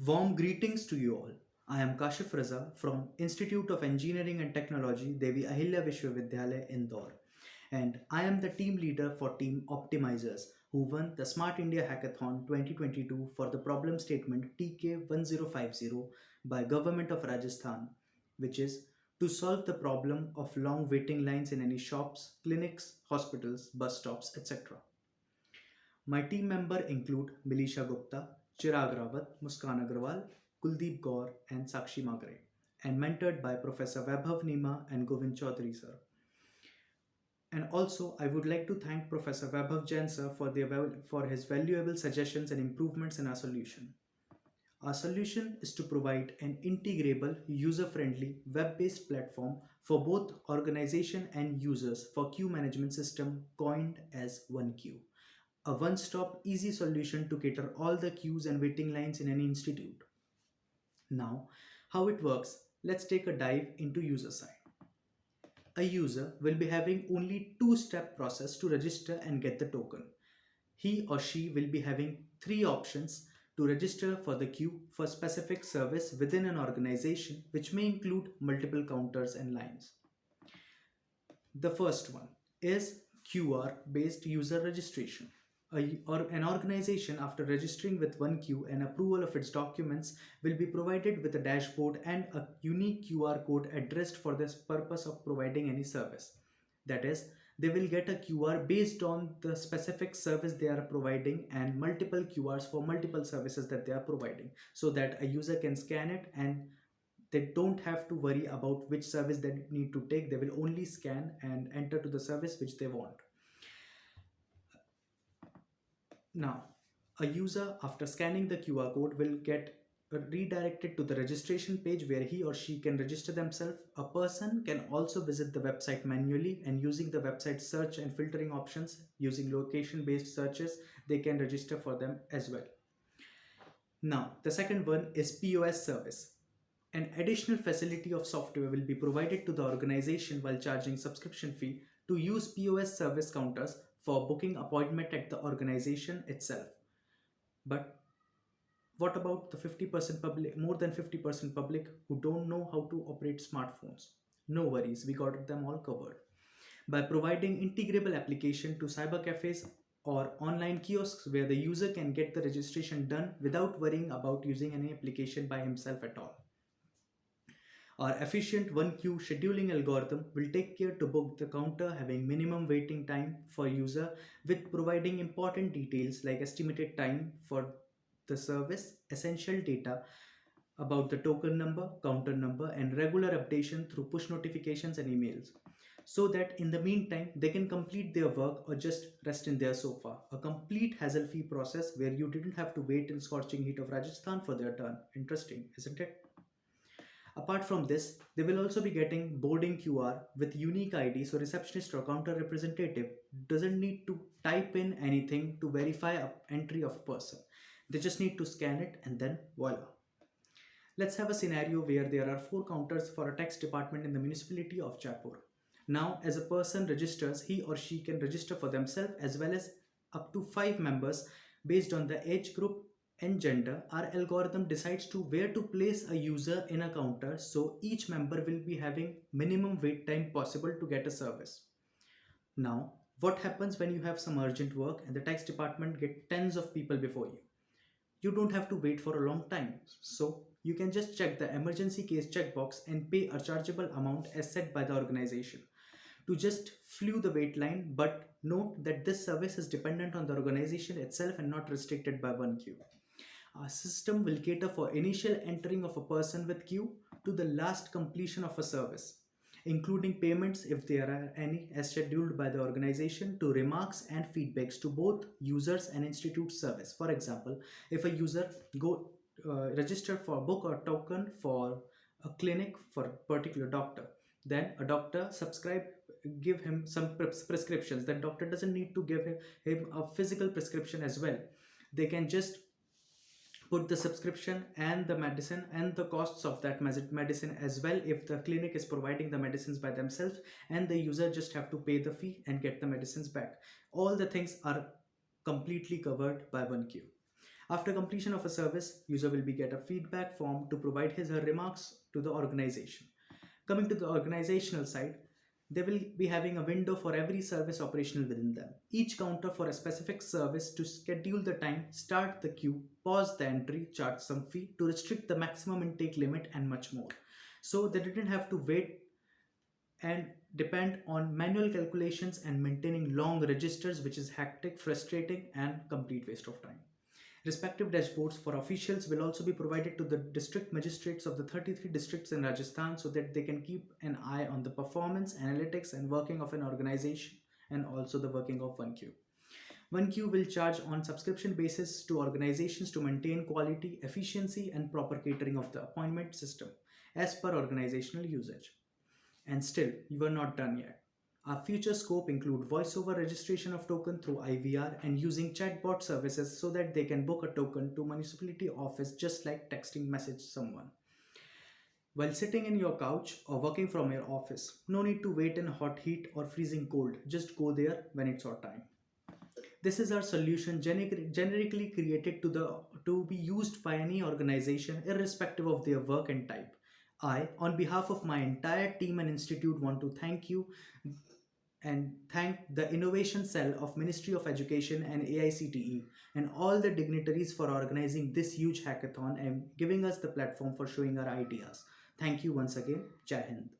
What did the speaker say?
Warm greetings to you all. I am Kashif Raza from Institute of Engineering and Technology, Devi Ahilya Vishwavidyalaya, Indore. And I am the team leader for Team Optimizers, who won the Smart India Hackathon 2022 for the problem statement TK1050 by Government of Rajasthan, which is to solve the problem of long waiting lines in any shops, clinics, hospitals, bus stops, etc. My team member include Milisha Gupta, Chirag Rawat, Muskan Agrawal, Kuldeep Gaur, and Sakshi Magre, and mentored by Professor Vaibhav Nima and Govind Chaudhary sir. And also, I would like to thank Professor Vaibhav Jain sir for his valuable suggestions and improvements in our solution. Our solution is to provide an integrable, user-friendly, web-based platform for both organization and users for queue management system coined as OneQueue, a one-stop easy solution to cater all the queues and waiting lines in any institute. Now, how it works, let's take a dive into user side. A user will be having only two-step process to register and get the token. He or she will be having three options to register for the queue for specific service within an organization, which may include multiple counters and lines. The first one is QR based user registration. An organization, after registering with OneQueue and approval of its documents, will be provided with a dashboard and a unique QR code addressed for the purpose of providing any service. That is, they will get a QR based on the specific service they are providing and multiple QRs for multiple services that they are providing, so that a user can scan it and they don't have to worry about which service they need to take. They will only scan and enter to the service which they want. Now, a user after scanning the QR code will get redirected to the registration page where he or she can register themselves. A person can also visit the website manually, and using the website search and filtering options, using location based searches, they can register for them as well. Now, the second one is POS service. An additional facility of software will be provided to the organization while charging subscription fee to use POS service counters for booking appointment at the organization itself. But what about the 50% public, more than 50% public who don't know how to operate smartphones? No worries, we got them all covered. By providing integrable application to cyber cafes or online kiosks where the user can get the registration done without worrying about using any application by himself at all. Our efficient one queue scheduling algorithm will take care to book the counter having minimum waiting time for user with providing important details like estimated time for the service, essential data about the token number, counter number, and regular updation through push notifications and emails, so that in the meantime they can complete their work or just rest in their sofa. A complete hassle-free process where you didn't have to wait in scorching heat of Rajasthan for their turn. Interesting, isn't it? Apart from this, they will also be getting boarding QR with unique ID, so receptionist or counter representative doesn't need to type in anything to verify a entry of person. They just need to scan it and then voila. Let's have a scenario where there are four counters for a tax department in the municipality of Jaipur. Now, as a person registers, he or she can register for themselves as well as up to 5 members based on the age group and gender. Our algorithm decides to where to place a user in a counter, so each member will be having minimum wait time possible to get a service. Now, what happens when you have some urgent work and the tax department get tens of people before you? You don't have to wait for a long time. So you can just check the emergency case checkbox and pay a chargeable amount as set by the organization to just flew the wait line. But note that this service is dependent on the organization itself and not restricted by one queue. Our system will cater for initial entering of a person with queue to the last completion of a service, including payments if there are any as scheduled by the organization, to remarks and feedbacks to both users and institute service. For example, if a user go register for book or token for a clinic for a particular doctor, then a doctor subscribe give him some prescriptions, then doctor doesn't need to give him a physical prescription as well. They can just put the subscription and the medicine and the costs of that medicine as well if the clinic is providing the medicines by themselves, and the user just have to pay the fee and get the medicines back. All the things are completely covered by one queue. After completion of a service, user will be get a feedback form to provide his or her remarks to the organization. Coming to the organizational side, they will be having a window for every service operational within them. Each counter for a specific service to schedule the time, start the queue, pause the entry, charge some fee to restrict the maximum intake limit, and much more. So they didn't have to wait and depend on manual calculations and maintaining long registers, which is hectic, frustrating, and complete waste of time. Respective dashboards for officials will also be provided to the district magistrates of the 33 districts in Rajasthan so that they can keep an eye on the performance, analytics, and working of an organization, and also the working of 1Q. 1Q will charge on subscription basis to organizations to maintain quality, efficiency, and proper catering of the appointment system as per organizational usage. And still, you are not done yet. Our future scope include voice-over registration of token through IVR and using chatbot services so that they can book a token to municipality office just like texting message someone. While sitting in your couch or working from your office, no need to wait in hot heat or freezing cold. Just go there when it's your time. This is our solution generically created to be used by any organization irrespective of their work and type. I, on behalf of my entire team and institute, want to thank you and thank the innovation cell of Ministry of Education and AICTE and all the dignitaries for organizing this huge hackathon and giving us the platform for showing our ideas. Thank you once again. Jai Hind.